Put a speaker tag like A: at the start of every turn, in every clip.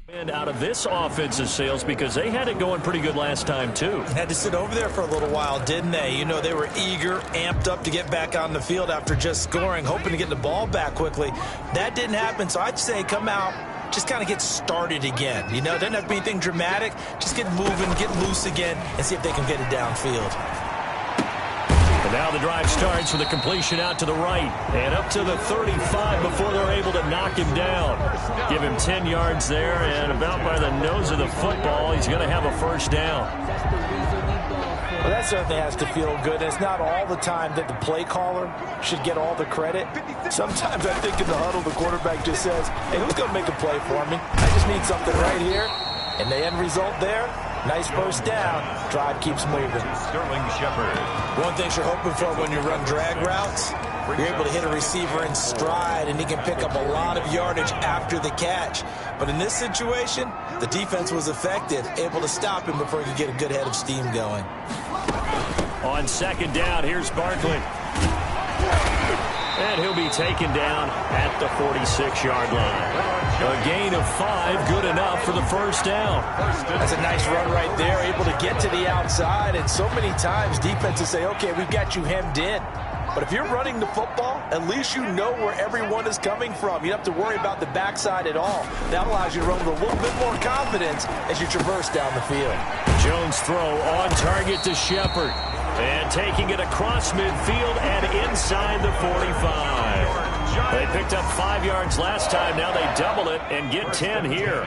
A: And out of this offensive sales because they had it going pretty good last time, too.
B: Had to sit over there for a little while, didn't they? You know, they were eager, amped up to get back on the field after just scoring, hoping to get the ball back quickly. That didn't happen, so I'd say come out, just kind of get started again. You know, doesn't have to be anything dramatic. Just get moving, get loose again, and see if they can get it downfield.
A: And now the drive starts with a completion out to the right and up to the 35 before they're able to knock him down. Give him 10 yards there, and about by the nose of the football, he's going to have a first down.
B: Well, that certainly has to feel good. It's not all the time that the play caller should get all the credit. Sometimes I think in the huddle, the quarterback just says, hey, who's going to make a play for me? I just need something right here. And the end result there, nice first down. Drive keeps moving.
C: Sterling Shepard.
B: One thing you're hoping for when you run drag routes, you're able to hit a receiver in stride, and he can pick up a lot of yardage after the catch. But in this situation, the defense was effective, able to stop him before he could get a good head of steam going.
A: On second down, here's Barkley. And he'll be taken down at the 46-yard line. A gain of 5, good enough for the first down.
B: That's a nice run right there, able to get to the outside. And so many times defenses say, okay, we've got you hemmed in. But if you're running the football, at least you know where everyone is coming from. You don't have to worry about the backside at all. That allows you to run with a little bit more confidence as you traverse down the field.
A: Jones' throw on target to Shepard. And taking it across midfield and inside the 45. They picked up 5 yards last time. Now they double it and get 10 here.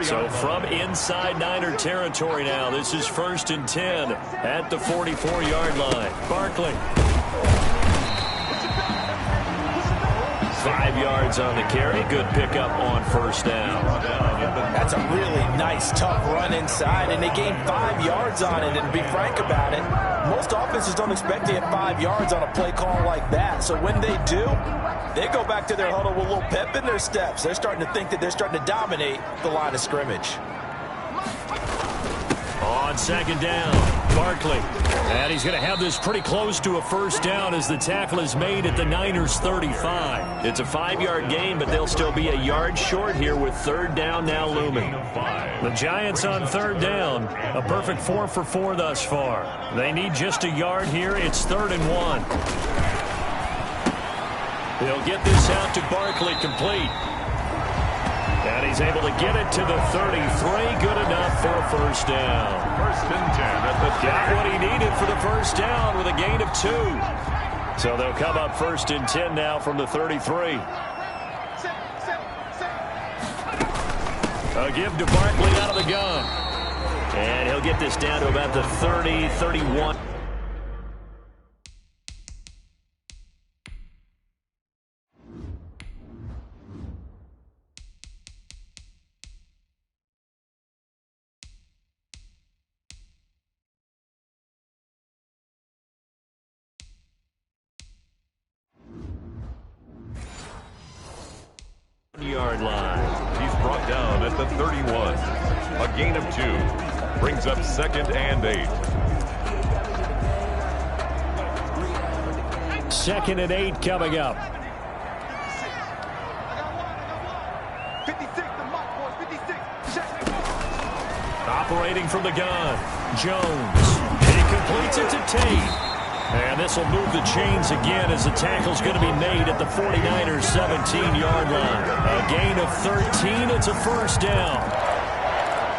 A: So from inside Niner territory now, this is 1st and 10 at the 44-yard line. Barkley. 5 yards on the carry. Good pickup on first down.
B: That's a really nice, tough run inside, and they gained 5 yards on it. And to be frank about it, most offenses don't expect to get 5 yards on a play call like that. So when they do, they go back to their huddle with a little pep in their steps. They're starting to think that they're starting to dominate the line of scrimmage.
A: On second down, Barkley. And he's going to have this pretty close to a first down as the tackle is made at the Niners' 35. It's a 5-yard gain, but they'll still be a yard short here with third down now looming. The Giants on third down, a perfect 4 for 4 thus far. They need just a yard here. It's 3rd and 1. They'll get this out to Barkley complete. And he's able to get it to the 33. Good enough for a first down.
C: 1st and 10 at the
A: Got what he needed for the first down with a gain of 2. So they'll come up 1st and 10 now from the 33. A give to Barkley out of the gun. And he'll get this down to about the 30, 31. Yard line.
C: He's brought down at the 31. A gain of 2. Brings up 2nd and 8.
A: 2nd and 8 coming up.
D: 56, the mark, boys, 56.
A: Operating from the gun, Jones. He completes it to Tate. And this will move the chains again as the tackle's going to be made at the 49ers' 17-yard line. A gain of 13. It's a first down.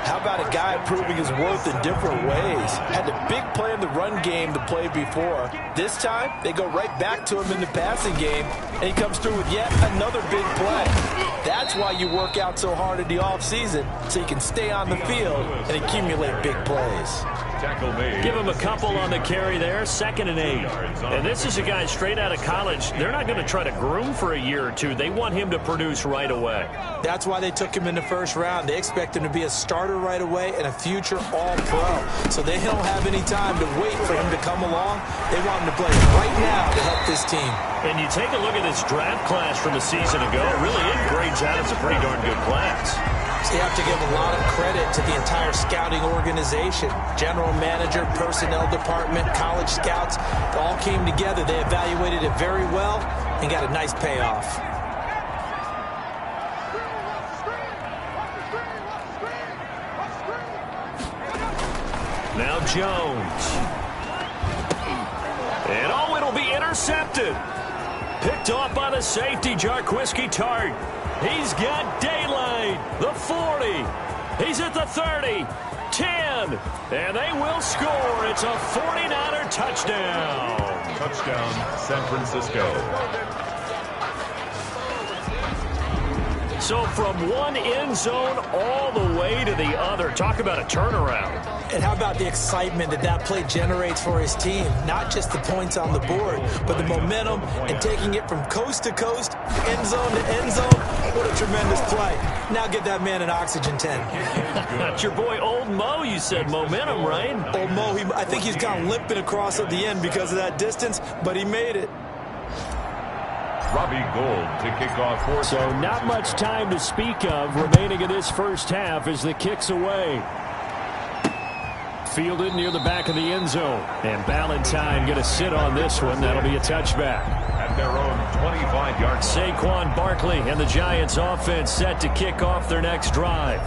B: How about a guy proving his worth in different ways? Had a big play in the run game the play before. This time, they go right back to him in the passing game, and he comes through with yet another big play. That's why you work out so hard in the offseason, so you can stay on the field and accumulate big plays.
C: Tackle made.
A: Give him a couple on the carry there, 2nd and 8. And this is a guy straight out of college. They're not going to try to groom for a year or two. They want him to produce right away.
B: That's why they took him in the first round. They expect him to be a starter right away and a future all-pro. So they don't have any time to wait for him to come along. They want him to play right now to help this team.
A: And you take a look at this draft class from a season ago, really it grades out as a pretty darn good class.
B: So you have to give a lot of credit to the entire scouting organization. General manager, personnel department, college scouts, they all came together. They evaluated it very well and got a nice payoff.
A: Jones. And oh, it'll be intercepted. Picked off by the safety, Jarquiski Tart. He's got daylight. The 40. He's at the 30. 10. And they will score. It's a 49er touchdown.
C: Touchdown, San Francisco.
A: So from one end zone all the way to the other. Talk about a turnaround.
B: And how about the excitement that that play generates for his team? Not just the points on the board, but the momentum and taking it from coast to coast, end zone to end zone. What a tremendous play. Now get that man an oxygen tent.
A: That's your boy Old Mo, you said. Momentum, right?
B: Old Mo, I think he's kind of limping across at the end because of that distance, but he made it.
C: Robbie Gould to kick off.
A: So not much time to speak of remaining in this first half as the kick's away. Fielded near the back of the end zone. And Ballantyne going to sit on this one. That'll be a touchback.
C: At their own 25-yard.
A: Saquon Barkley and the Giants offense set to kick off their next drive.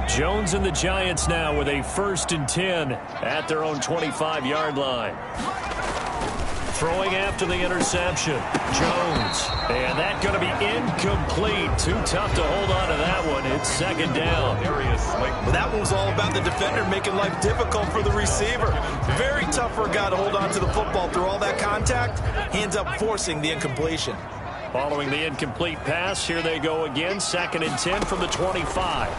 A: Jones and the Giants now with a 1st and 10 at their own 25-yard line. Throwing after the interception. Jones. And that's going to be incomplete. Too tough to hold on to that one. It's 2nd down.
B: Well, that one was all about the defender making life difficult for the receiver. Very tough for a guy to hold on to the football through all that contact. He ends up forcing the incompletion.
A: Following the incomplete pass, here they go again. 2nd and 10 from the 25.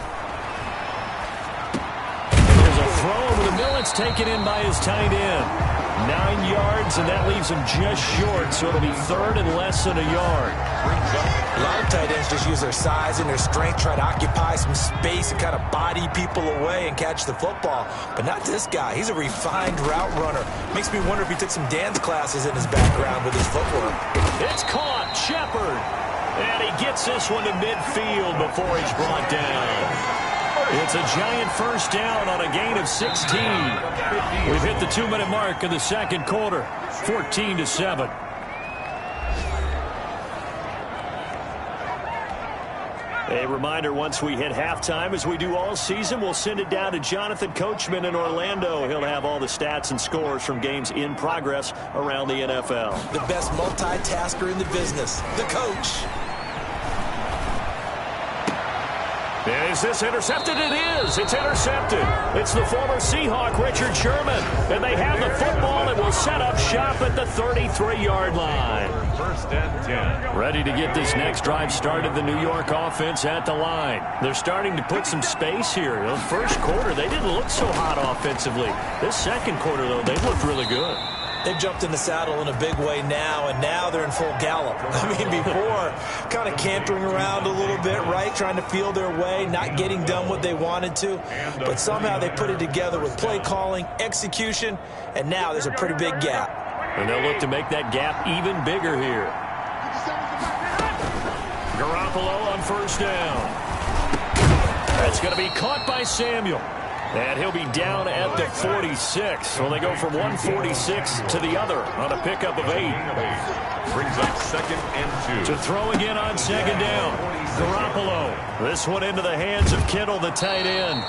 A: Throw over the middle. It's taken in by his tight end. 9 yards, and that leaves him just short, so it'll be 3rd and less than a yard.
B: A lot of tight ends just use their size and their strength, try to occupy some space and kind of body people away and catch the football. But not this guy. He's a refined route runner. Makes me wonder if he took some dance classes in his background with his footwork.
A: It's caught. Shepard. And he gets this one to midfield before he's brought down. It's a Giant 1st down on a gain of 16. We've hit the 2-minute mark in the 2nd quarter. 14-7. A reminder, once we hit halftime, as we do all season, we'll send it down to Jonathan Coachman in Orlando. He'll have all the stats and scores from games in progress around the NFL.
B: The best multitasker in the business, the coach.
A: Is this intercepted? It is. It's intercepted. It's the former Seahawk, Richard Sherman. And they have the football and will set up shop at the 33-yard line.
C: 1st and 10.
A: Ready to get this next drive started, the New York offense at the line. They're starting to put some space here. In the 1st quarter, they didn't look so hot offensively. This 2nd quarter, though, they looked really good.
B: They've jumped in the saddle in a big way now, and now they're in full gallop. I mean, before, kind of cantering around a little bit, right? Trying to feel their way, not getting done what they wanted to. But somehow they put it together with play calling, execution, and now there's a pretty big gap.
A: And they'll look to make that gap even bigger here. Garoppolo on 1st down. That's going to be caught by Samuel. And he'll be down at the 46. Well, they go from 146 to the other on a pickup of 8.
C: Brings up 2nd and 2.
A: To throw again on 2nd down. Garoppolo. This one into the hands of Kittle, the tight end.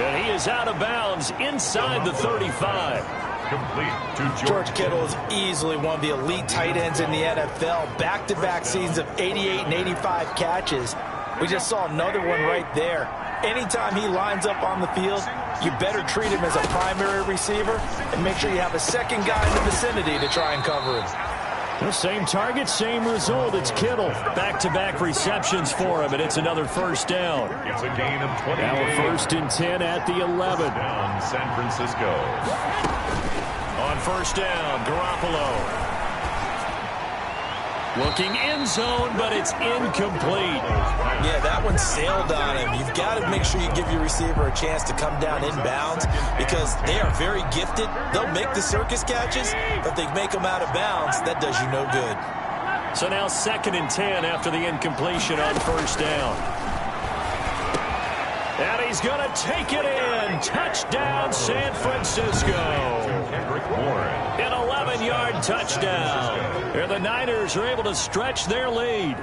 A: And he is out of bounds inside the 35.
C: Complete to
B: George Kittle is easily one of the elite tight ends in the NFL. Back-to-back seasons of 88 and 85 catches. We just saw another one right there. Anytime he lines up on the field, you better treat him as a primary receiver and make sure you have a 2nd guy in the vicinity to try and cover him.
A: The same target, same result. It's Kittle. Back-to-back receptions for him, and it's another 1st down.
C: It's a gain of 20.
A: Now a 1st and 10 at the 11.
C: Down San Francisco.
A: On 1st down, Garoppolo. Looking end zone, but it's incomplete.
B: Yeah, that one sailed on him. You've got to make sure you give your receiver a chance to come down inbounds because they are very gifted. They'll make the circus catches, but they make them out of bounds. That does you no good.
A: So now 2nd and 10 after the incompletion on 1st down. And he's going to take it in. Touchdown, San Francisco. An 11-yard touchdown. And the Niners are able to stretch their lead.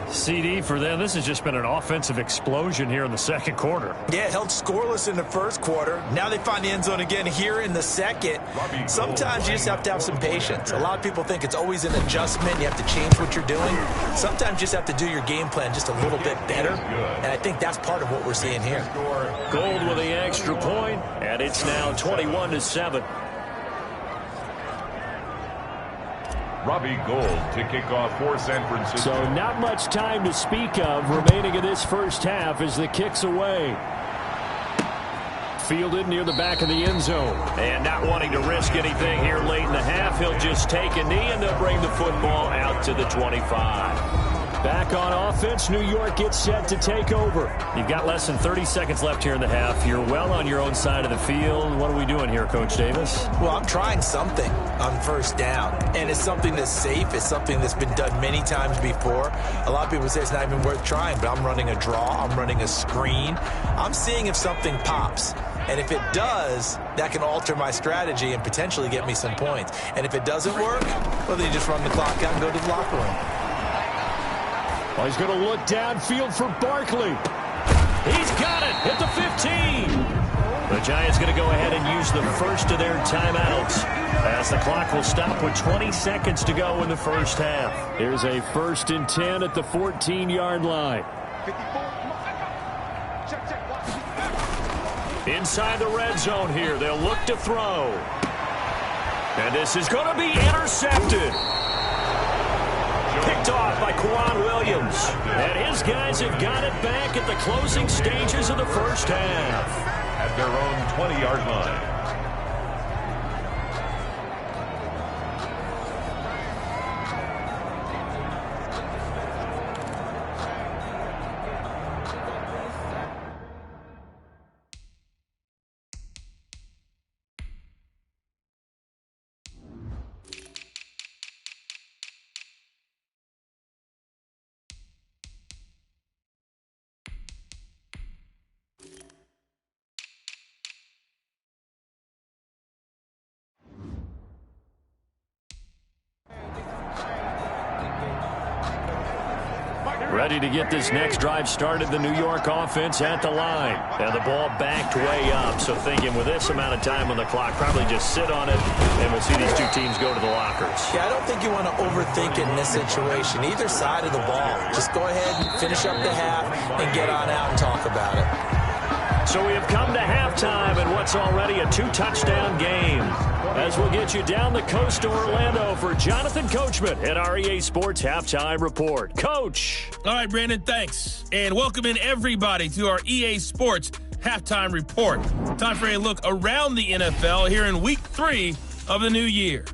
A: CD for them, this has just been an offensive explosion here in the second quarter.
B: Yeah, held scoreless in the first quarter. Now they find the end zone again here in the second. Sometimes you just have to have some patience. A lot of people think it's always an adjustment. You have to change what you're doing. Sometimes you just have to do your game plan just a little bit better. And I think that's part of what we're seeing here.
A: Gold with the extra point, and it's now 21-7.
C: Robbie Gould to kick off for San Francisco.
A: So not much time to speak of remaining in this first half as the kick's away. Fielded near the back of the end zone. And not wanting to risk anything here late in the half, he'll just take a knee and they'll bring the football out to the 25. Back on offense, New York gets set to take over. You've got less than 30 seconds left here in the half. You're well on your own side of the field. What are we doing here, Coach Davis?
B: Well, I'm trying something on first down, and it's something that's safe. It's something that's been done many times before. A lot of people say it's not even worth trying, but I'm running a draw. I'm running a screen. I'm seeing if something pops. And if it does, that can alter my strategy and potentially get me some points. And if it doesn't work, well, then you just run the clock out and go to the locker room.
A: Oh, he's going to look downfield for Barkley. He's got it at the 15. The Giants going to go ahead and use the first of their timeouts as the clock will stop with 20 seconds to go in the first half. Here's a 1st and 10 at the 14-yard line. Inside the red zone here. They'll look to throw. And this is going to be intercepted. Picked off by Quan Williams. And his guys have got it back at the closing stages of the first half.
C: At their own 20-yard line.
A: Ready to get this next drive started, the New York offense at the line. And the ball backed way up, so thinking with this amount of time on the clock, probably just sit on it, and we'll see these two teams go to the lockers.
B: Yeah, I don't think you want to overthink it in this situation. Either side of the ball. Just go ahead and finish up the half and get on out and talk about it.
A: So we have come to halftime in what's already a 2-touchdown game. As we'll get you down the coast to Orlando for Jonathan Coachman at our EA Sports Halftime Report. Coach.
E: All right, Brandon, thanks. And welcome in everybody to our EA Sports Halftime Report. Time for a look around the NFL here in Week 3 of the new year.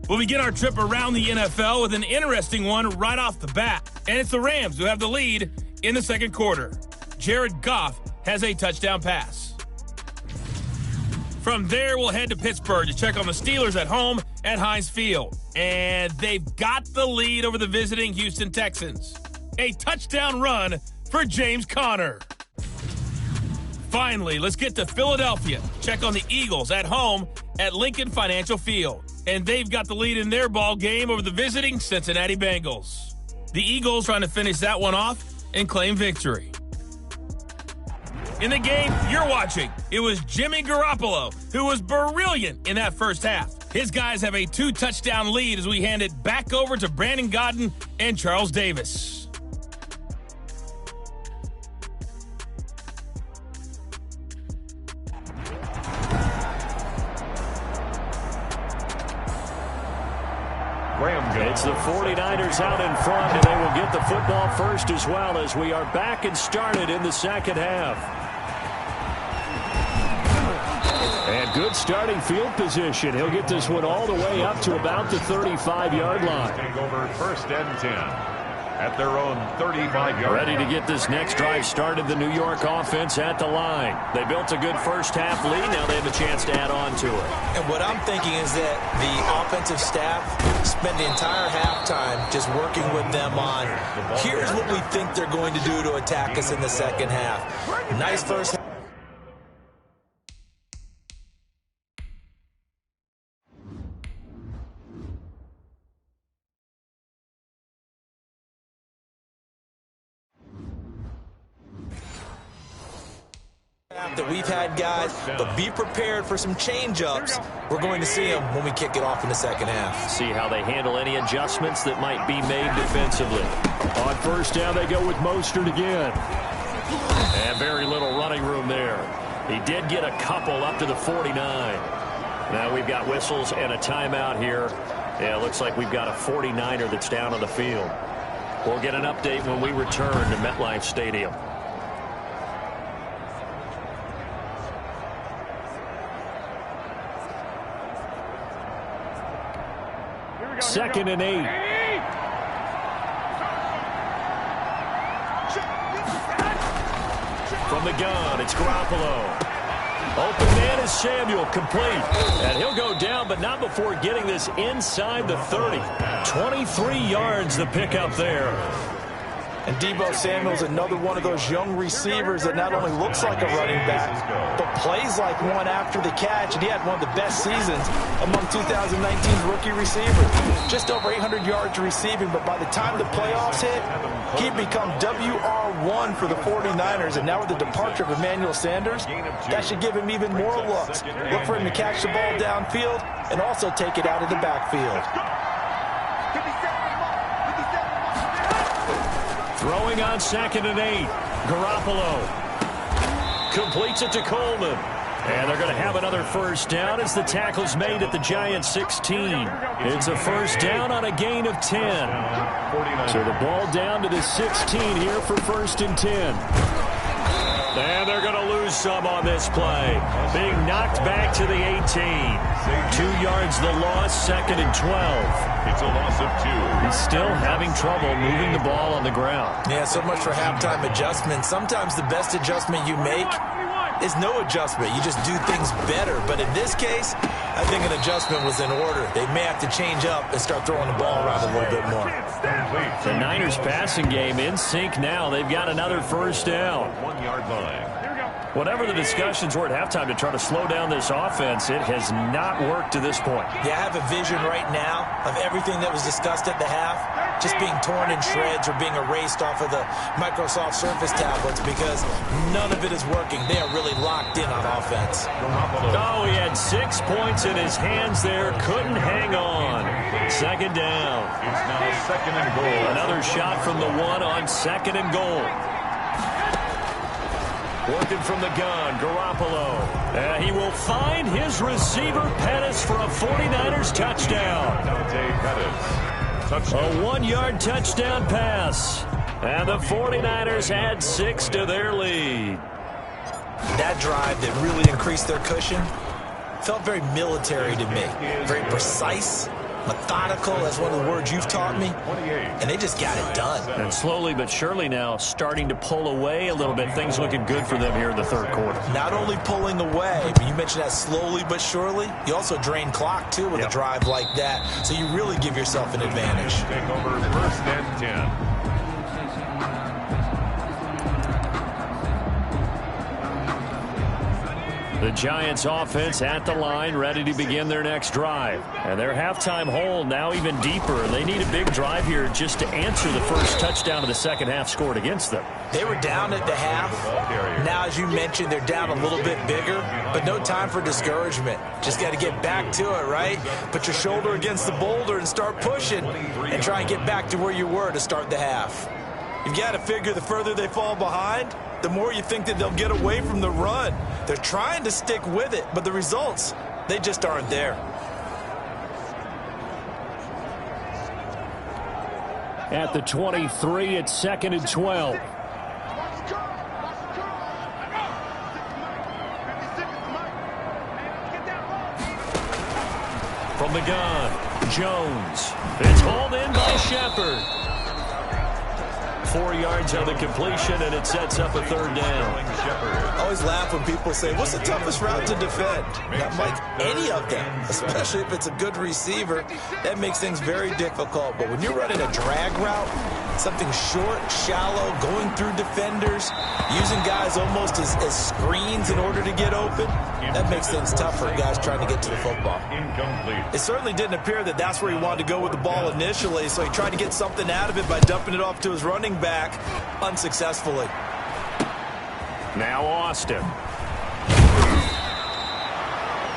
E: We'll begin our trip around the NFL with an interesting one right off the bat. And it's the Rams who have the lead in the second quarter. Jared Goff has a touchdown pass. From there, we'll head to Pittsburgh to check on the Steelers at home at Heinz Field. And they've got the lead over the visiting Houston Texans. A touchdown run for James Conner. Finally, let's get to Philadelphia. Check on the Eagles at home at Lincoln Financial Field. And they've got the lead in their ball game over the visiting Cincinnati Bengals. The Eagles trying to finish that one off and claim victory. In the game you're watching, it was Jimmy Garoppolo who was brilliant in that first half. His guys have a 2-touchdown lead as we hand it back over to Brandon Godden and Charles Davis.
A: It's the 49ers out in front, and they will get the football first as well as we are back and started in the second half. And good starting field position. He'll get this one all the way up to about the 35-yard line.
C: Take over 1st and 10. at their own 35-yard
A: Ready to get this next drive started, the New York offense at the line. They built a good first-half lead. Now they have a chance to add on to it.
B: And what I'm thinking is that the offensive staff spent the entire halftime just working with them on, here's what we think they're going to do to attack us in the second half. Nice first half. That we've had, guys, but be prepared for some change-ups. We're going to see them when we kick it off in the second half.
A: See how they handle any adjustments that might be made defensively. On first down, they go with Mostert again. And very little running room there. He did get a couple up to the 49. Now we've got whistles and a timeout here. Yeah, it looks like we've got a 49er that's down on the field. We'll get an update when we return to MetLife Stadium. Second and 8. From the gun, it's Garoppolo. Open man is Samuel, complete. And he'll go down, but not before getting this inside the 30. 23 yards the pickup there.
B: And Deebo Samuel's another one of those young receivers that not only looks like a running back, but plays like one after the catch. And he had one of the best seasons among 2019's rookie receivers. Just over 800 yards receiving, but by the time the playoffs hit, he'd become WR1 for the 49ers. And now with the departure of Emmanuel Sanders, that should give him even more looks. Look for him to catch the ball downfield and also take it out of the backfield.
A: Throwing on second and 8. Garoppolo completes it to Coleman. And they're going to have another first down as the tackle's made at the Giants 16. It's a first down on a gain of 10. So the ball down to the 16 here for first and 10. And they're going to lose some on this play. Being knocked back to the 18. 2 yards the loss, second and 12.
C: It's a loss of 2.
A: He's still having trouble moving the ball on the ground.
B: Yeah, so much for halftime adjustment. Sometimes the best adjustment you make is no adjustment. You just do things better. But in this case, I think an adjustment was in order. They may have to change up and start throwing the ball around a little bit more.
A: The Niners passing game in sync now. They've got another first down.
C: 1 yard line.
A: Whatever the discussions were at halftime to try to slow down this offense, it has not worked to this point.
B: Yeah, I have a vision right now of everything that was discussed at the half just being torn in shreds or being erased off of the Microsoft Surface tablets because none of it is working. They are really locked in on offense.
A: Oh, he had 6 points in his hands there. Couldn't hang on. Second down.
C: It's now second and goal.
A: Another shot from the 1 on second and goal. Working from the gun, Garoppolo. He will find his receiver, Pettis, for a 49ers touchdown. A 1-yard touchdown pass. And the 49ers add 6 to their lead.
B: That drive that really increased their cushion felt very military to me. Very precise, methodical, that's one of the words you've taught me. And they just got it done.
A: And slowly but surely now starting to pull away a little bit. Things looking good for them here in the third quarter.
B: Not only pulling away, but you mentioned that slowly but surely. You also drain clock, too, with a drive like that. So you really give yourself an advantage.
C: Take over first and 10.
A: The Giants offense at the line, ready to begin their next drive. And their halftime hole now even deeper. They need a big drive here just to answer the first touchdown of the second half scored against them.
B: They were down at the half. Now, as you mentioned, they're down a little bit bigger, but no time for discouragement. Just got to get back to it, right? Put your shoulder against the boulder and start pushing and try and get back to where you were to start the half. You've got to figure the further they fall behind, the more you think that they'll get away from the run. They're trying to stick with it, but the results, they just aren't there.
A: At the 23, it's second and 12. From the gun, Jones. It's hauled in by Shepard. 4 yards on the completion, and it sets up a 3rd down.
B: I always laugh when people say, what's the toughest route to defend? Not like any of them, especially if it's a good receiver. That makes things very difficult. But when you're running a drag route, something short, shallow, going through defenders, using guys almost as screens in order to get open, that makes things tough for guys trying to get to the football. It certainly didn't appear that that's where he wanted to go with the ball initially, so he tried to get something out of it by dumping it off to his running back unsuccessfully.
A: Now Austin.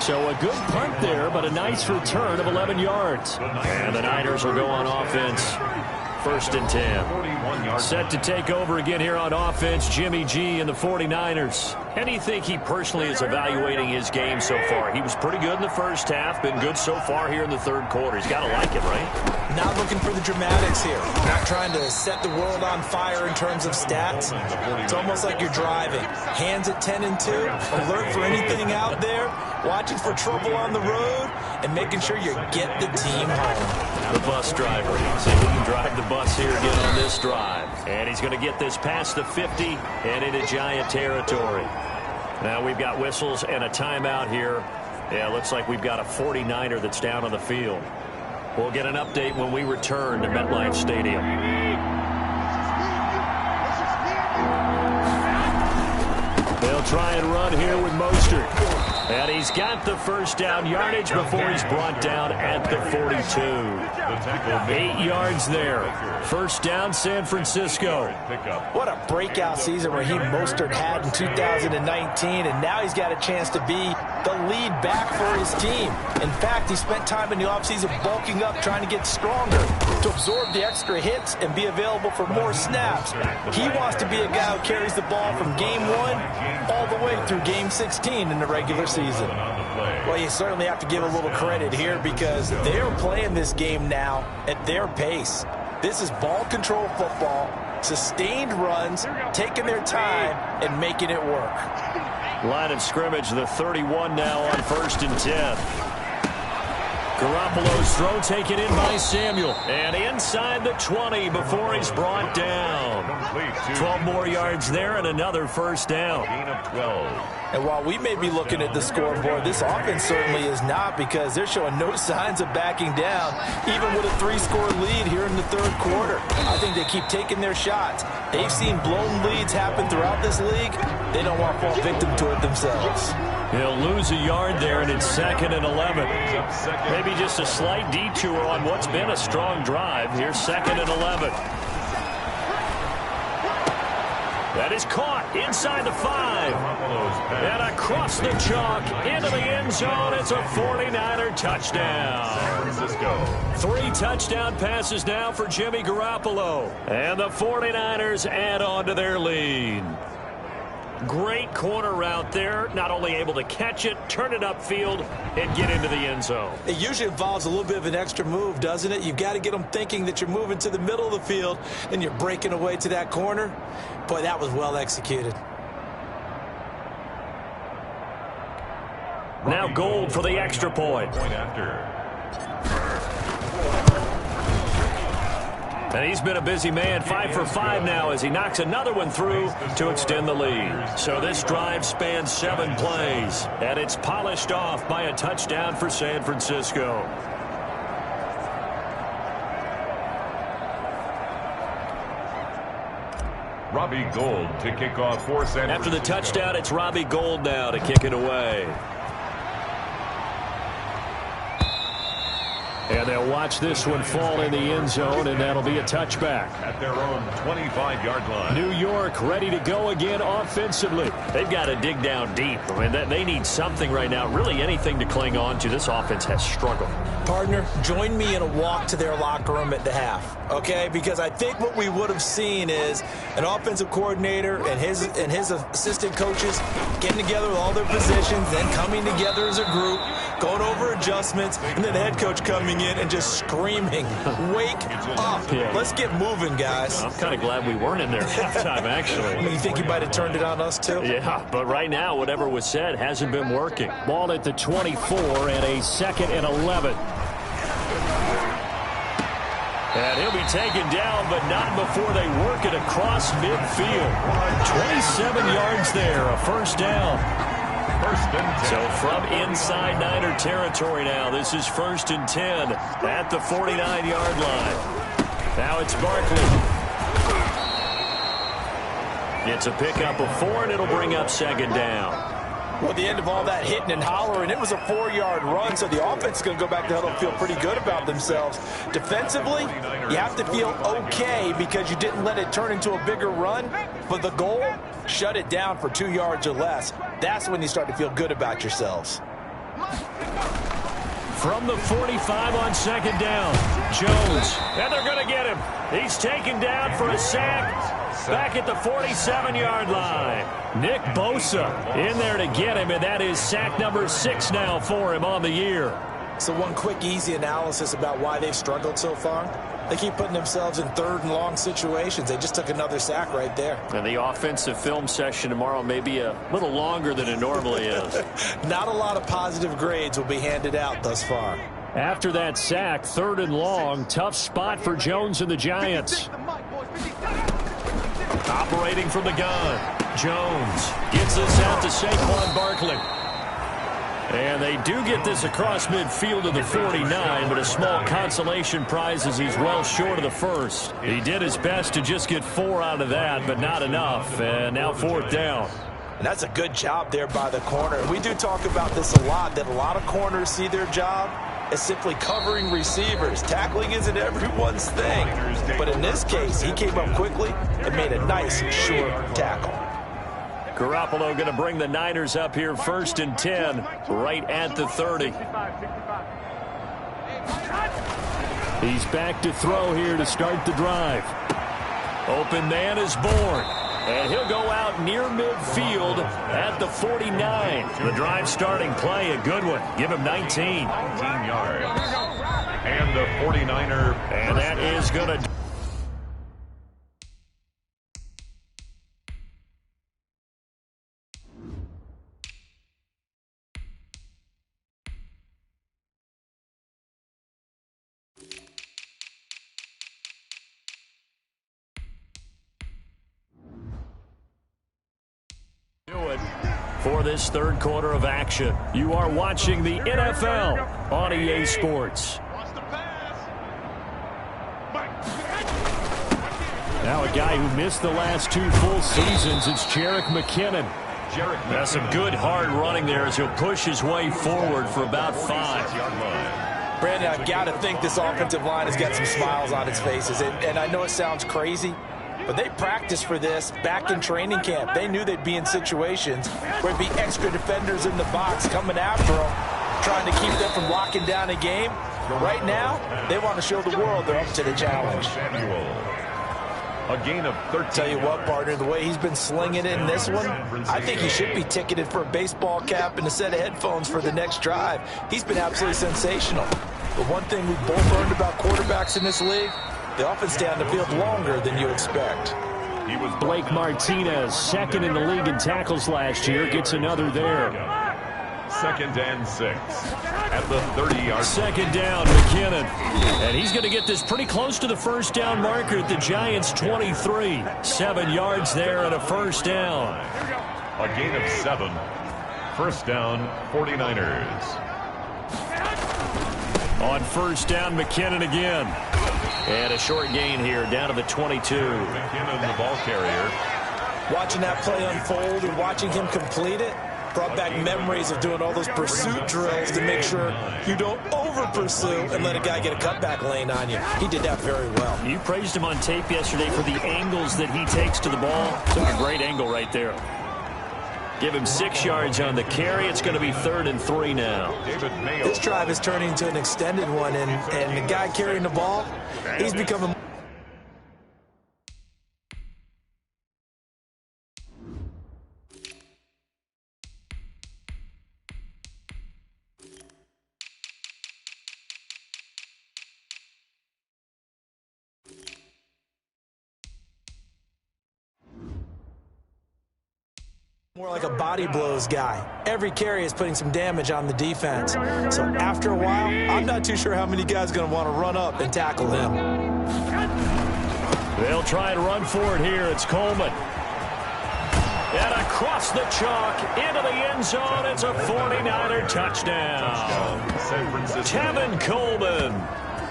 A: So a good punt there, but a nice return of 11 yards. And the Niners will go on offense. 1st and 10. Set to take over again here on offense, Jimmy G and the 49ers. How do you think he personally is evaluating his game so far? He was pretty good in the first half, been good so far here in the 3rd quarter. He's got to like it, right?
B: Not looking for the dramatics here. Not trying to set the world on fire in terms of stats. It's almost like you're driving. Hands at 10 and 2, alert for anything out there, watching for trouble on the road, and making sure you get the team home.
A: The bus driver. See if he can drive the bus here again on this drive. And he's going to get this past the 50 and into Giant territory. Now we've got whistles and a timeout here. Yeah, looks like we've got a 49er that's down on the field. We'll get an update when we return to MetLife Stadium. They'll try and run here with Mostert. And he's got the 1st down yardage before he's brought down at the 42. 8 yards there. 1st down, San Francisco.
B: What a breakout season Raheem Mostert had in 2019, and now he's got a chance to be the lead back for his team. In fact, he spent time in the offseason bulking up, trying to get stronger, to absorb the extra hits and be available for more snaps. He wants to be a guy who carries the ball from game 1 all the way through game 16 in the regular season. Well, you certainly have to give a little credit here because they're playing this game now at their pace. This is ball control football, sustained runs, taking their time and making it work.
A: Line of scrimmage, the 31 now on 1st and 10. Garoppolo's throw taken in by Samuel. And inside the 20 before he's brought down. 12 more yards there and another 1st down.
C: Gain of 12.
B: And while we may be looking at the scoreboard, this offense certainly is not, because they're showing no signs of backing down, even with a 3-score lead here in the 3rd quarter. I think they keep taking their shots. They've seen blown leads happen throughout this league. They don't want to fall victim to it themselves.
A: He'll lose a yard there, and it's 2nd and 11. Maybe just a slight detour on what's been a strong drive. Here's 2nd and 11. That is caught inside the 5. And across the chalk into the end zone. It's a 49er touchdown.
C: San Francisco.
A: 3 touchdown passes now for Jimmy Garoppolo. And the 49ers add on to their lead. Great corner route there. Not only able to catch it, turn it upfield, and get into the end zone.
B: It usually involves a little bit of an extra move, doesn't it? You've got to get them thinking that you're moving to the middle of the field and you're breaking away to that corner. Boy, that was well executed.
A: Now Gold for the extra point.
C: Point after.
A: And he's been a busy man, 5 for 5 now as he knocks another one through to extend the lead. So this drive spans 7 plays, and it's polished off by a touchdown for San Francisco.
C: Robbie Gould to kick off for San Francisco.
A: After the touchdown, it's Robbie Gould now to kick it away. And they'll watch this one fall in the end zone, and that'll be a touchback.
C: At their own 25-yard line.
A: New York ready to go again offensively. They've got to dig down deep. I mean, they need something right now, really anything to cling on to. This offense has struggled.
B: Partner, join me in a walk to their locker room at the half, okay? Because I think what we would have seen is an offensive coordinator and his assistant coaches getting together with all their positions, then coming together as a group, going over adjustments, and then the head coach coming in and just screaming, wake up.
A: Yeah.
B: Let's get moving, guys.
A: I'm kind of glad we weren't in there at halftime, actually.
B: I mean, you think you might have turned it on us, too?
A: Yeah, but right now, whatever was said hasn't been working. Ball at the 24 and a 2nd and 11. And he'll be taken down, but not before they work it across midfield. 27 yards there, a first down. So from inside Niner territory now, this is 1st and 10 at the 49-yard line. Now it's Barkley. It's a pickup of 4, and it'll bring up 2nd down.
B: Well, at the end of all that hitting and hollering, it was a 4-yard run, so the offense is going to go back to huddle and feel pretty good about themselves. Defensively, you have to feel okay because you didn't let it turn into a bigger run. But the goal, shut it down for 2 yards or less. That's when you start to feel good about yourselves.
A: From the 45 on 2nd down, Jones. And they're going to get him. He's taken down for a sack. Back at the 47-yard line. Nick Bosa in there to get him, and that is sack number 6 now for him on the year.
B: So one quick, easy analysis about why they've struggled so far. They keep putting themselves in 3rd and long situations. They just took another sack right there.
A: And the offensive film session tomorrow may be a little longer than it normally is.
B: Not a lot of positive grades will be handed out thus far.
A: After that sack, 3rd and long, tough spot for Jones and the Giants. Operating from the gun, Jones gets this out to Saquon Barkley. And they do get this across midfield to the 49, but a small consolation prize as he's well short of the first. He did his best to just get 4 out of that, but not enough. And now 4th down.
B: And that's a good job there by the corner. And we do talk about this a lot, that a lot of corners see their job as simply covering receivers. Tackling isn't everyone's thing. But in this case, he came up quickly and made a nice, short tackle.
A: Garoppolo going to bring the Niners up here 1st and 10, right at the 30. He's back to throw here to start the drive. Open man is born. And he'll go out near midfield at the 49. The drive starting play, a good one. Give him 19.
C: 19 yards. And the 49er.
A: And that is going to... For this 3rd quarter of action, you are watching the NFL on EA Sports. Now a guy who missed the last 2 full seasons, it's Jerick McKinnon. That's some good hard running there as he'll push his way forward for about 5.
B: Brandon, I've got to think this offensive line has got some smiles on its faces. And I know it sounds crazy, but they practiced for this back in training camp. They knew they'd be in situations where it'd be extra defenders in the box coming after them, trying to keep them from locking down a game. Right now, they want to show the world they're up to the challenge.
C: A gain of 13.
B: Tell you what, partner, the way he's been slinging it in this one, I think he should be ticketed for a baseball cap and a set of headphones for the next drive. He's been absolutely sensational. But one thing we've both learned about quarterbacks in this league, they often stay on the field longer than you expect.
A: Blake Martinez, 2nd in the league in tackles last year, gets another there.
C: 2nd and 6 at the 30-yard.
A: 2nd down, McKinnon. And he's going to get this pretty close to the 1st down marker at the Giants' 23. 7 yards there and a 1st down.
C: A gain of 7. 1st down, 49ers.
A: On 1st down, McKinnon again. And a short gain here, down to the 22.
C: McKinnon, the ball carrier.
B: Watching that play unfold and watching him complete it brought back memories of doing all those pursuit drills to make sure you don't over-pursue and let a guy get a cutback lane on you. He did that very well.
A: You praised him on tape yesterday for the angles that he takes to the ball. Took a great angle right there. Give him 6 yards on the carry. It's going to be 3rd and 3 now.
B: This drive is turning into an extended one, and the guy carrying the ball, he's becoming... more like a body blows guy. Every carry is putting some damage on the defense. So after a while, I'm not too sure how many guys are going to want to run up and tackle him.
A: They'll try and run for it here. It's Coleman. And across the chalk, into the end zone. It's a 49er touchdown. Tevin Coleman,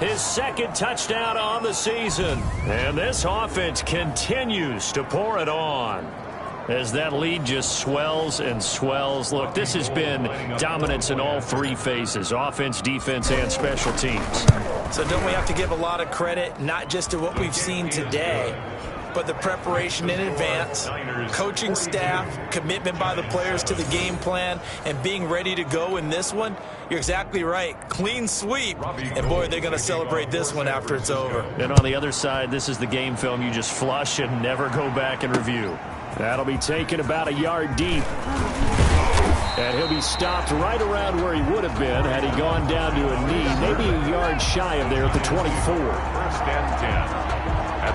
A: his second touchdown on the season. And this offense continues to pour it on as that lead just swells and swells. Look, this has been dominance in all three phases, offense, defense, and special teams.
B: So don't we have to give a lot of credit, not just to what we've seen today, but the preparation in advance, coaching staff, commitment by the players to the game plan, and being ready to go in this one? You're exactly right. Clean sweep. And, boy, they're going to celebrate this one after it's over.
A: And on the other side, this is the game film you just flush and never go back and review. That'll be taken about a yard deep. And he'll be stopped right around where he would have been had he gone down to a knee, maybe a yard shy of there at the 24.
C: First and 10.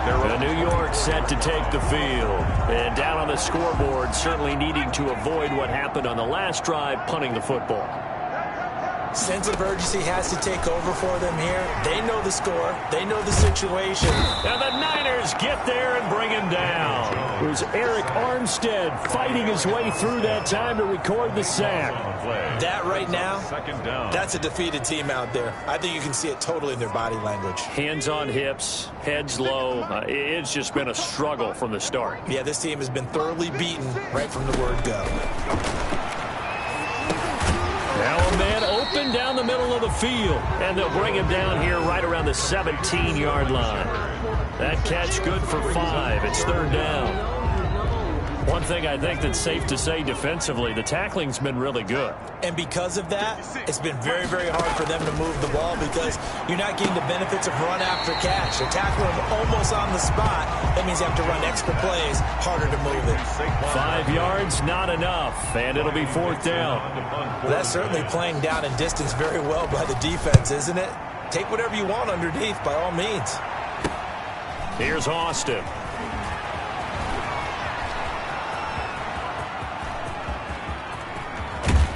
A: The New York set to take the field. And down on the scoreboard, certainly needing to avoid what happened on the last drive, punting the football.
B: Sense of urgency has to take over for them here. They know the score. They know the situation.
A: And the Niners get there and bring him down. It was Eric Armstead fighting his way through that time to record the sack.
B: That right now,
C: Second down.
B: that's a defeated team out there. I think you can see it totally in their body language.
A: Hands on hips, heads low. It's just been a struggle from the start.
B: Yeah, this team has been thoroughly beaten right from the word go.
A: Now a man open down the middle of the field, and they'll bring him down here right around the 17-yard line. That catch good for 5. It's third down. One thing I think that's safe to say defensively, the tackling's been really good.
B: And because of that, it's been very, very hard for them to move the ball because you're not getting the benefits of run after catch. They're tackling almost on the spot. That means you have to run extra plays, harder to move it.
A: 5 yards, not enough, and it'll be fourth down.
B: Well, that's certainly playing down in distance very well by the defense, isn't it? Take whatever you want underneath, by all means.
A: Here's Austin.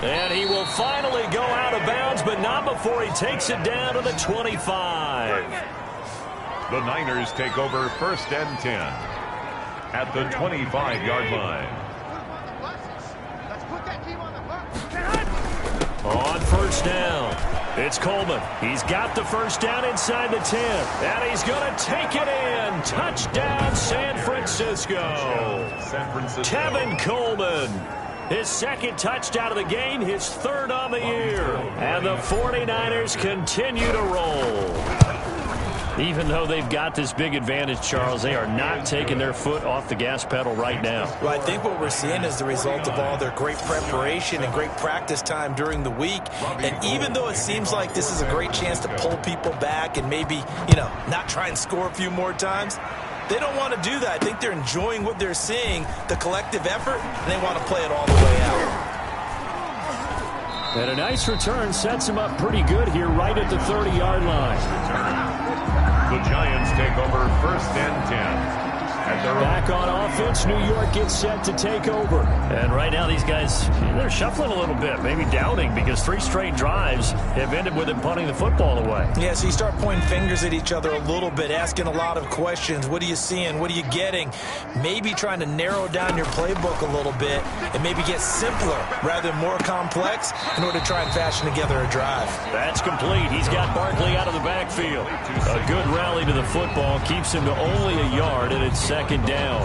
A: And he will finally go out of bounds, but not before he takes it down to the 25.
C: The Niners take over first and 10 at the 25-yard line.
D: Let's put that team on the clock.
A: On first down, it's Coleman. He's got the first down inside the 10, and he's going to take it in. Touchdown, San Francisco. Tevin Coleman. His second touchdown of the game, his third on the year. And the 49ers continue to roll. Even though they've got this big advantage, Charles, they are not taking their foot off the gas pedal right now.
B: Well, I think what we're seeing is the result of all their great preparation and great practice time during the week. And even though it seems like this is a great chance to pull people back and maybe, not try and score a few more times, they don't want to do that. I think they're enjoying what they're seeing, the collective effort, and they want to play it all the way out.
A: And a nice return sets him up pretty good here right at the 30-yard line.
C: The Giants take over first and 10.
A: Back on offense, New York gets set to take over. And right now these guys, they're shuffling a little bit, maybe doubting, because 3 straight drives have ended with them punting the football away.
B: Yeah, so you start pointing fingers at each other a little bit, asking a lot of questions. What are you seeing? What are you getting? Maybe trying to narrow down your playbook a little bit and maybe get simpler rather than more complex in order to try and fashion together a drive.
A: That's complete. He's got Barkley out of the backfield. A good rally to the football keeps him to only a yard, and it's second down.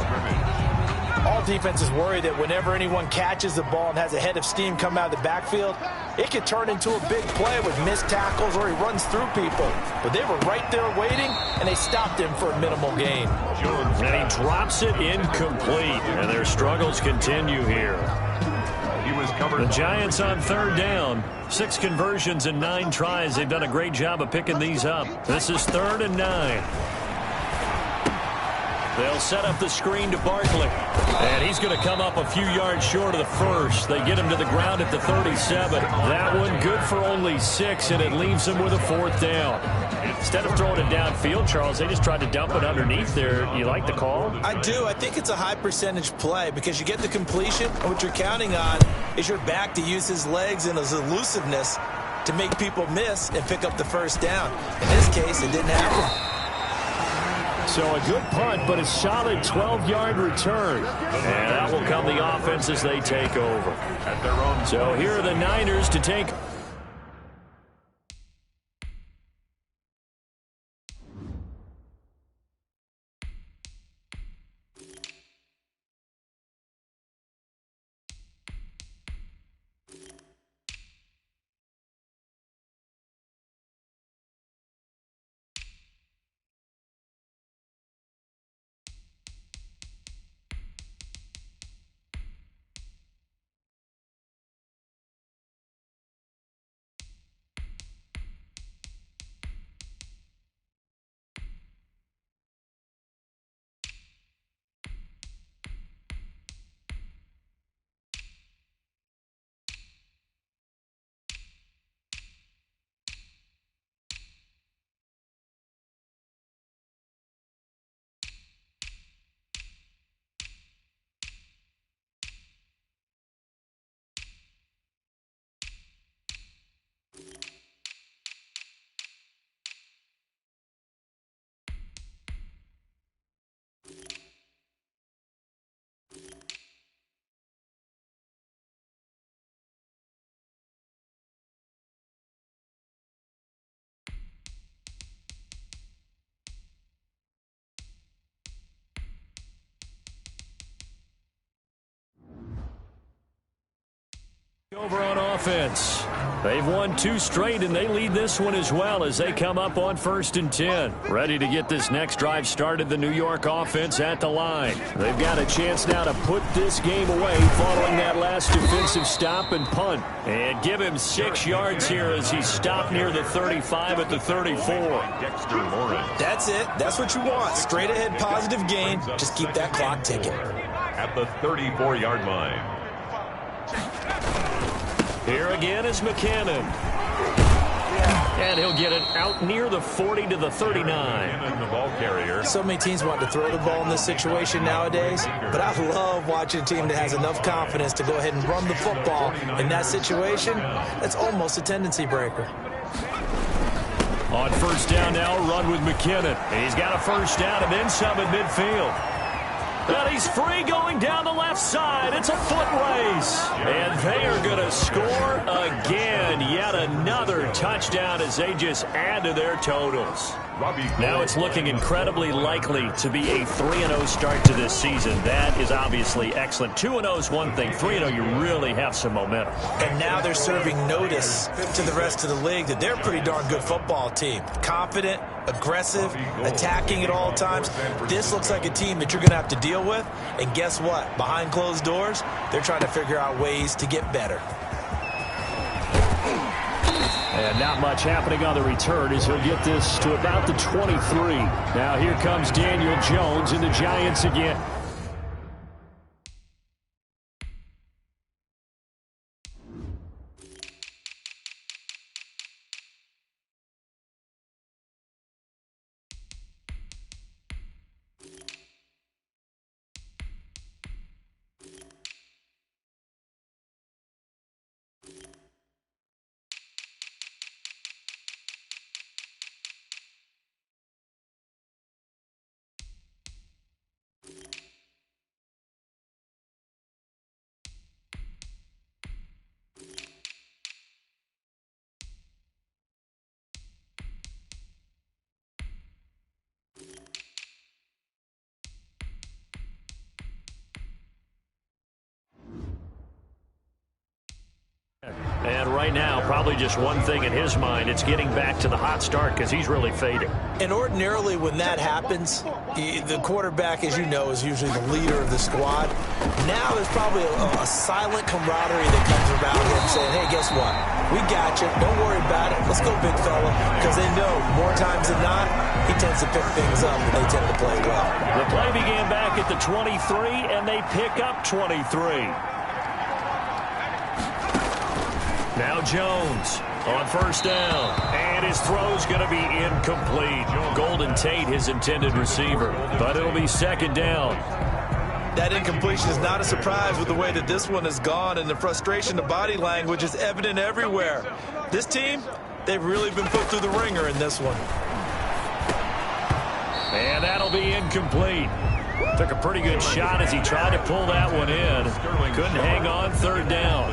B: All defenses worry that whenever anyone catches the ball and has a head of steam come out of the backfield, it could turn into a big play with missed tackles or he runs through people. But they were right there waiting, and they stopped him for a minimal gain.
A: And he drops it incomplete, and their struggles continue here. The Giants on third down. 6 conversions and 9 tries. They've done a great job of picking these up. This is 3rd and 9. They'll set up the screen to Barkley. And he's going to come up a few yards short of the first. They get him to the ground at the 37. That one good for only 6, and it leaves him with a 4th down. Instead of throwing it downfield, Charles, they just tried to dump it underneath there. You like the call?
B: I do. I think it's a high percentage play because you get the completion, and what you're counting on is your back to use his legs and his elusiveness to make people miss and pick up the first down. In this case, it didn't happen.
A: So a good punt, but a solid 12-yard return. And that will come the offense as they take over.
C: At their own.
A: So here are the Niners to take. Over on offense. They've won 2 straight, and they lead this one as well as they come up on 1st and 10. Ready to get this next drive started, the New York offense at the line. They've got a chance now to put this game away following that last defensive stop and punt. And give him 6 yards here as he stopped near the 35 at the 34.
C: Dexter Lawrence.
B: That's it. That's what you want. Straight ahead positive gain. Just keep that clock ticking.
C: At the 34-yard line.
A: Here again is McKinnon. And he'll get it out near the 40 to the 39.
C: And the ball carrier.
B: So many teams want to throw the ball in this situation nowadays, but I love watching a team that has enough confidence to go ahead and run the football in that situation. That's almost a tendency breaker.
A: On 1st down now, run with McKinnon. He's got a 1st down and then some at midfield. And he's free going down the left side. It's a foot race. And they are going to score again. Yet another touchdown as they just add to their totals. Now it's looking incredibly likely to be a 3-0 start to this season. That is obviously excellent. 2-0 is one thing. 3-0, you really have some momentum.
B: And now they're serving notice to the rest of the league that they're a pretty darn good football team. Confident, aggressive, attacking at all times. This looks like a team that you're going to have to deal with. And guess what? Behind closed doors, they're trying to figure out ways to get better.
A: And not much happening on the return as he'll get this to about the 23. Now here comes Daniel Jones and the Giants again. And right now, probably just one thing in his mind, it's getting back to the hot start because he's really fading.
B: And ordinarily when that happens, the quarterback, as you know, is usually the leader of the squad. Now there's probably a silent camaraderie that comes around him saying, hey, guess what? We got you. Don't worry about it. Let's go, big fella. Because they know more times than not, he tends to pick things up and they tend to play well.
A: The play began back at the 23, and they pick up 23. Now Jones on 1st down, and his throw's going to be incomplete. Golden Tate, his intended receiver, but it'll be 2nd down.
B: That incompletion is not a surprise with the way that this one has gone, and the frustration, the body language is evident everywhere. This team, they've really been put through the ringer in this one.
A: And that'll be incomplete. Took a pretty good shot as he tried to pull that one in. Couldn't hang on third down.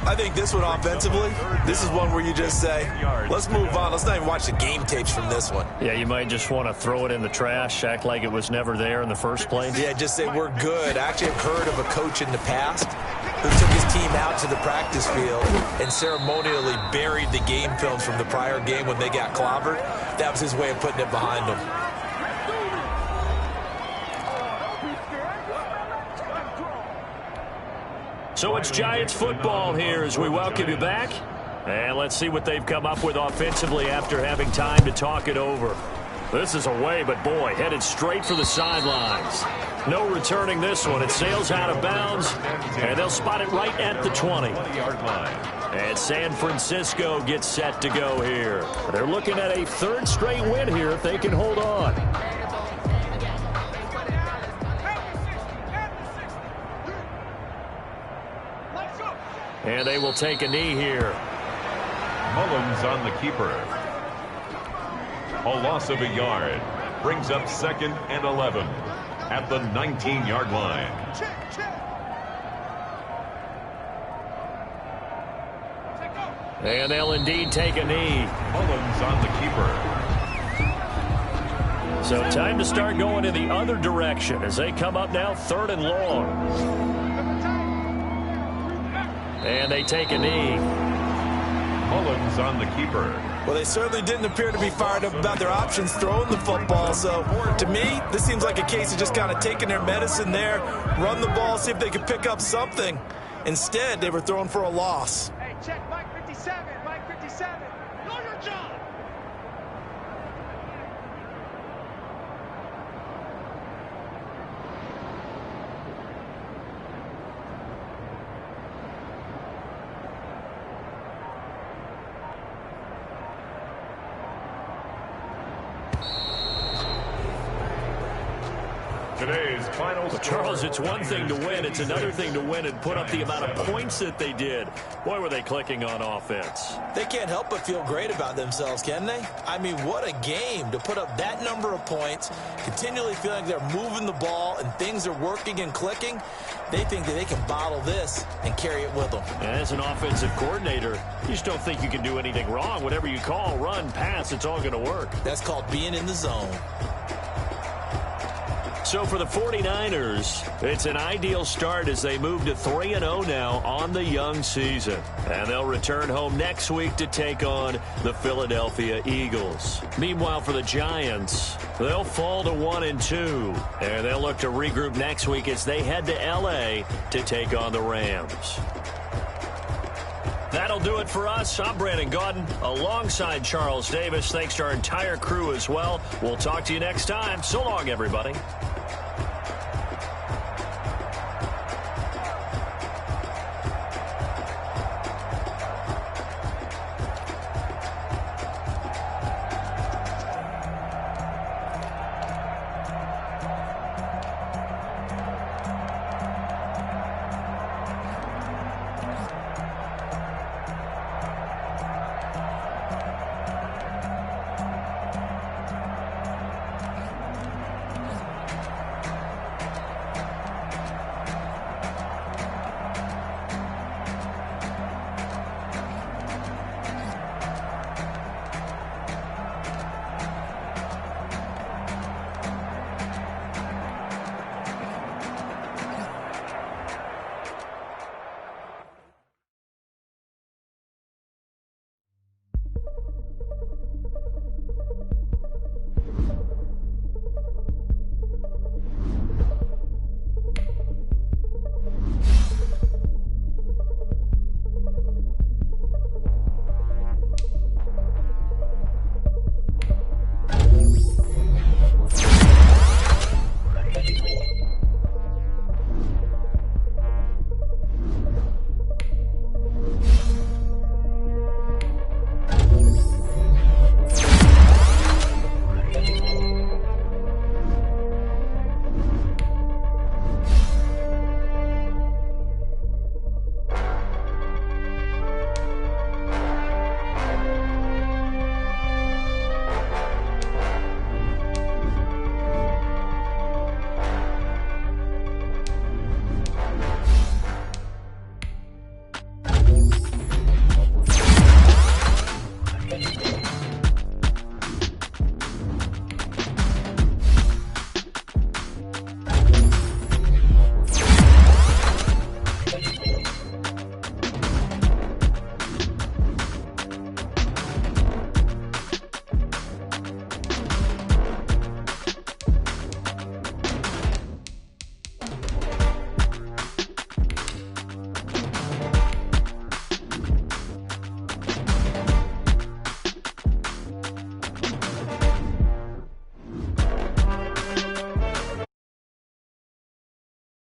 B: I think this one offensively, this is one where you just say, let's move on. Let's not even watch the game tapes from this one.
A: Yeah, you might just want to throw it in the trash, act like it was never there in the first place.
B: Yeah, just say we're good. I actually have heard of a coach in the past who took his team out to the practice field and ceremonially buried the game film from the prior game when they got clobbered. That was his way of putting it behind them.
A: So it's Giants football here as we welcome you back. And let's see what they've come up with offensively after having time to talk it over. This is away, but boy, headed straight for the sidelines. No returning this one. It sails out of bounds, and they'll spot it right at the 20-yard line. And San Francisco gets set to go here. They're looking at a third straight win here if they can hold on. And they will take a knee here.
C: Mullins on the keeper. A loss of a yard. Brings up 2nd and 11 at the 19-yard line.
A: And they'll indeed take a knee.
C: Mullins on the keeper.
A: So time to start going in the other direction as they come up now 3rd and long. And they take a knee.
C: Mullins on the keeper.
B: Well, they certainly didn't appear to be fired up about their options throwing the football. So, to me, this seems like a case of just kind of taking their medicine there, run the ball, see if they could pick up something. Instead, they were throwing for a loss.
D: Hey, check Mike 57. Mike 57. Know your job.
C: Today's final
A: Well, Charles, it's one thing to win. It's another thing to win and put up the amount of points that they did. Boy, were they clicking on offense.
B: They can't help but feel great about themselves, can they? I mean, what a game to put up that number of points, continually feeling like they're moving the ball and things are working and clicking. They think that they can bottle this and carry it with them.
A: And as an offensive coordinator, you just don't think you can do anything wrong. Whatever you call, run, pass, it's all going to work.
B: That's called being in the zone.
A: So for the 49ers, it's an ideal start as they move to 3-0 now on the young season. And they'll return home next week to take on the Philadelphia Eagles. Meanwhile, for the Giants, they'll fall to 1-2. And they'll look to regroup next week as they head to L.A. to take on the Rams. That'll do it for us. I'm Brandon Gaudin alongside Charles Davis. Thanks to our entire crew as well. We'll talk to you next time. So long, everybody.